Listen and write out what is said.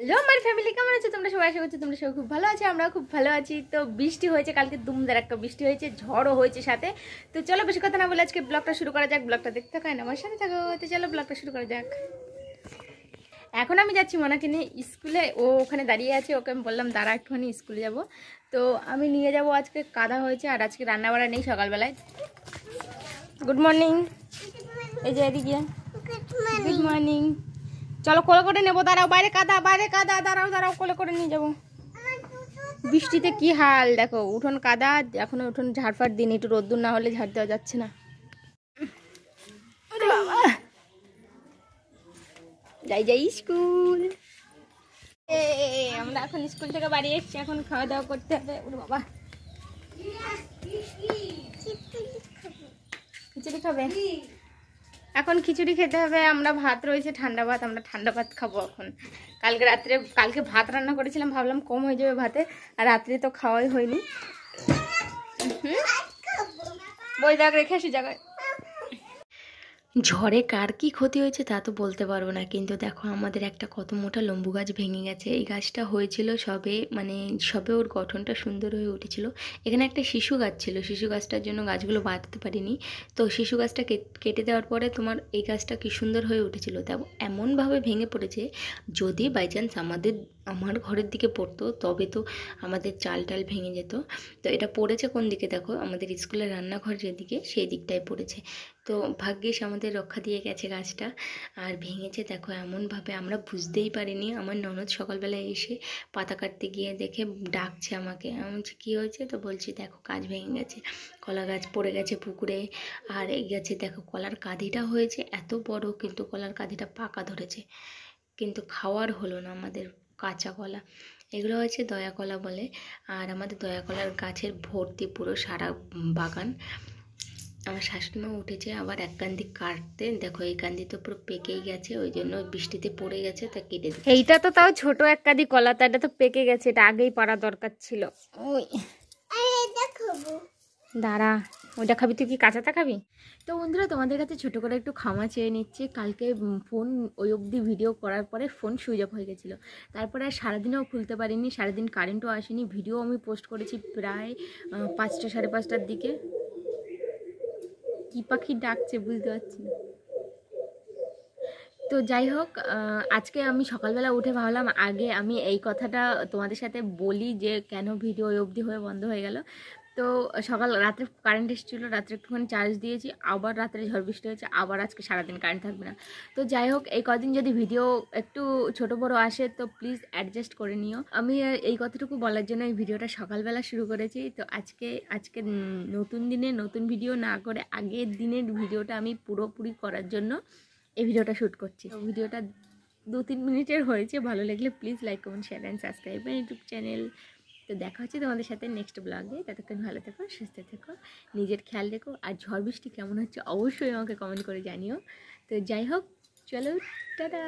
Hello আমার family, কেমন আছে তোমরা সবাই? আশা করছি তোমরা সবাই খুব ভালো আছে, আমরা খুব ভালো আছি। তো বৃষ্টি হয়েছে কালকে, দুমদার একটা বৃষ্টি হয়েছে, ঝড়ও হয়েছে সাথে। তো চলো বেশি কথা না বলে আজকে ব্লগটা শুরু করা যাক। ব্লগটা দেখতে থাকো, আমার সাথে থাকো। তো চলো ব্লগটা শুরু করা যাক। এখন আমি যাচ্ছি মনাকে নিয়ে স্কুলে, ও ওখানে দাঁড়িয়ে আছে, ওকে আমি বললাম দাঁড়া একটুখানি স্কুলে যাব। তো আমি নিয়ে যাব, আজকে কাদা হয়েছে আর আজকে রান্নাবাড়া নেই সকালবেলায়। গুড মর্নিং, এই যে এদিকে গুড মর্নিং। চলো কোলে করে নেবো, দাঁড়াও, বাইরে কাদা, বাইরে কাদা, দাঁড়াও দাঁড়াও, কোলে করে নিয়ে যাবো। বৃষ্টিতে কি হাল দেখো, উঠোন কাদা, এখনো উঠোন ঝাড়ফাড় দিন, একটু রোদ্দুর না হলে ঝাড় দেওয়া যাচ্ছে না। যাই যাই স্কুল। আমরা এখন স্কুল থেকে বাড়ি এসেছি, এখন খাওয়া দাওয়া করতে হবে। ওরে বাবা, খিচুড়ি খাবে? এখন খিচুড়ি খেতে হবে। আমরা ভাত রয়েছে, ঠান্ডা ভাত, আমরা ঠান্ডা ভাত খাবো এখন। কালকে ভাত রান্না করেছিলাম, ভাবলাম কম হয়ে যাবে ভাতে, আর রাত্রে তো খাওয়াই হয়নি। বই দাগ রেখে আসি জায়গায়। ঝড়ে কার কি ক্ষতি হয়েছে তা তো বলতে পারবো না, কিন্তু দেখো আমাদের একটা কত মোটা লেম্বু গাছ ভেঙে গেছে। এই গাছটা হয়েছিল সবে, সবে ওর গঠনটা সুন্দর হয়ে উঠেছিল। এখানে একটা শিশু গাছ ছিল, শিশু গাছটার জন্য গাছগুলো বাঁধতে পারিনি। তো শিশু গাছটা কেটে দেওয়ার পরে তোমার এই গাছটা কি সুন্দর হয়ে উঠেছিল, দেখো এমনভাবে ভেঙে পড়েছে। যদি বাই চান্স আমার ঘরের দিকে পড়তো তবে তো আমাদের চাল টাল ভেঙে যেত। তো এটা পড়েছে কোন দিকে দেখো, আমাদের স্কুলের রান্নাঘর যেদিকে সেই দিকটায় পড়েছে। তো ভাগ্যিস আমাদের রক্ষা দিয়ে গেছে গাছটা। আর ভেঙেছে দেখো এমনভাবে, আমরা বুঝতেই পারিনি। আমার ননদ সকালবেলায় এসে পাতা কাটতে গিয়ে দেখে ডাকছে আমাকে। আমি বলছি কী হয়েছে? তো বলছি দেখো গাছ ভেঙে গেছে, কলা গাছ পড়ে গেছে পুকুরে। আর এই গাছে দেখো কলার কাঁধিটা হয়েছে এত বড়, কিন্তু কলার কাঁধিটা পাকা ধরেছে, কিন্তু খাওয়ার হলো না আমাদের। কাঁচা কলা, এগুলো হচ্ছে দয়া কলা বলে। আর আমাদের দয়া কলার গাছের ভর্তি পুরো সারা বাগান। আমার শাশুড়িমা উঠেছে আবার এক কান্দি কাটতে, দেখো এই কান্দি তো পুরো পেকেই গেছে, ওই জন্য বৃষ্টিতে পড়ে গেছে, তা কেটে দিচ্ছে। এইটা তো তাও ছোট এক কাঁদি কলা, তা এটা তো পেকে গেছে, এটা আগেই পাড়া দরকার ছিল। ওই দাঁড়া, ওইটা খাবি? তুই কি কাঁচাটা খাবি? তো বন্ধুরা, তোমাদের কাছে ছোট করে একটু ক্ষমা চেয়ে নিচ্ছে। কালকে ফোন ওই অবধি ভিডিও করার পরে ফোন সুইচ অফ হয়ে গেছিলো, তারপরে আর সারাদিনও খুলতে পারিনি, সারাদিন কারেন্টও আসেনি। ভিডিও আমি পোস্ট করেছি প্রায় 5টা 5:30টার দিকে। কি পাখি ডাকছে বুঝতে পারছি না। তো যাই হোক, আজকে আমি সকালবেলা উঠে ভাবলাম আগে আমি এই কথাটা তোমাদের সাথে বলি যে কেন ভিডিও ওই অবধি হয়ে বন্ধ হয়ে গেল। তো রাত্রে কারেন্ট এসেছিলো, রাত্রে একটুখানি চার্জ দিয়েছি, আবার রাত্রে ঝড় বৃষ্টি হয়েছে, আবার আজকে সারাদিন কারেন্ট থাকবে না। তো যাই হোক, এই কদিন যদি ভিডিও একটু ছোট বড় আসে তো প্লিজ অ্যাডজাস্ট করে নিও। আমি এই কথাটুকু বলার জন্য এই ভিডিওটা সকালবেলা শুরু করেছি। তো আজকে নতুন দিনে নতুন ভিডিও না করে আগের দিনের ভিডিওটা আমি পুরোপুরি করার জন্য এই ভিডিওটা শ্যুট করছি। তো ভিডিওটা 2-3 মিনিটের হয়েছে, ভালো লাগলে please like comment share and subscribe my YouTube channel. তো দেখা হচ্ছে তোমাদের সাথে নেক্সট ব্লগে। ততক্ষণ ভালো থেকো, সুস্থ থেকো, নিজের খেয়াল রেখো। আর ঝড় বৃষ্টি কেমন হচ্ছে অবশ্যই আমাকে কমেন্ট করে জানিও। তো যাই হোক, চলো টাটা।